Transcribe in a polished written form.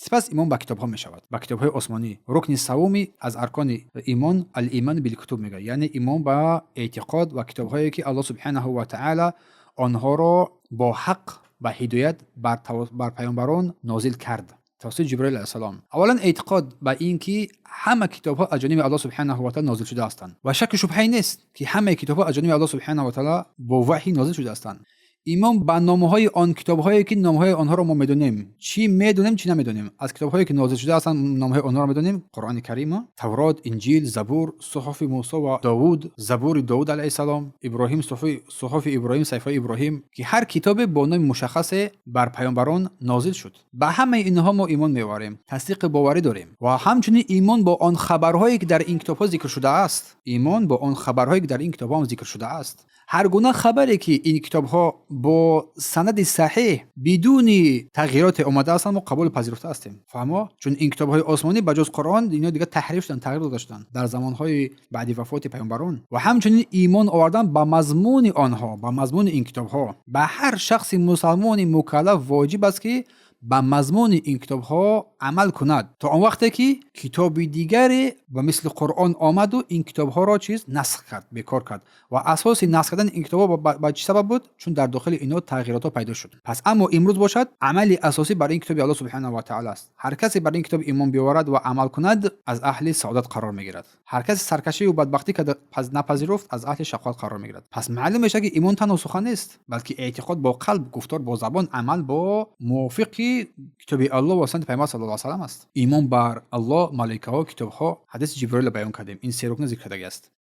سپس ایمان به کتاب‌ها می‌شود، به کتاب‌های آسمانی. رکن سومی از ارکان ایمان الایمان بالکتب میگه، یعنی ایمان به اعتقاد و کتاب‌هایی که الله سبحانه و تعالی آنها را با حق و هدایت بر پیامبران نازل کرد توسط جبرئیل علیه السلام. اولا اعتقاد به این که همه کتاب‌ها از جانب الله سبحانه و تعالی نازل شده هستند و شک و شبهه نیست که همه کتاب‌ها از جانب الله سبحانه و تعالی با وحی نازل شده هستند. ایمان به نامه‌های آن کتاب‌هایی که نامه‌های آنها را ما می‌دانیم، چی می‌دونیم چی نمی‌دونیم. از کتاب‌هایی که نازل شده هستند نامه‌های آنها را می‌دونیم: قرآن کریم، تورات، انجیل، زبور، صحف موسی و داوود، زبور داوود علیه السلام، ابراهیم، صحف ابراهیم، صحیفه ابراهیم، که هر کتاب با نام مشخص بر پیامبران نازل شد. به همه اینها ما ایمان می‌آوریم، تصدیق باوری داریم و همچنین ایمان با آن خبرهایی که در این کتاب‌ها ذکر شده است. ایمان با آن خبرهایی که در این کتاب‌ها ذکر شده است. هر گونه خبری که این کتاب‌ها با سند صحیح بدون تغییرات آمده هستند ما قبول پذیرفته هستیم. فهمو؟ چون این کتاب‌های آسمانی بجز قرآن اینا دیگه تحریف شدن، تغییر داشتن در زمان‌های بعد وفات پیامبران. و همچنین ایمان آوردن به مضمون آنها، به مضمون این کتاب‌ها. به هر شخص مسلمان مکلف واجب است که به مضمون این کتاب‌ها عمل کند تا آن وقتی که کتاب دیگری و مثل قرآن آمد و این کتاب‌ها را نسخ کرد، بیکار کرد. و اساس نسخ کردن این کتاب‌ها با چه سبب بود؟ چون در داخل اینا تغییرات پیدا شد. پس اما امروز باشد عمل اساسی برای این کتاب الله سبحانه و تعالی است. هر کسی برای این کتاب ایمان بیاورد و عمل کند از اهل سعادت قرار میگیرد. هر کسی سرکشی و بدبختی که نپذیرفت از اهل شقاوت قرار میگیرد. پس معلوم میشه که ایمان تنها سخن نیست، بلکه اعتقاد با قلب، گفتار با زبان، عمل با موافق کتاب الله و سنت پیامبر صلی الله علیه و سلم است. ایمان بر الله، ملائکه ها، کتاب ها، حدیث جبرئیل بیان کردیم. این سه رکن ذکر شده است.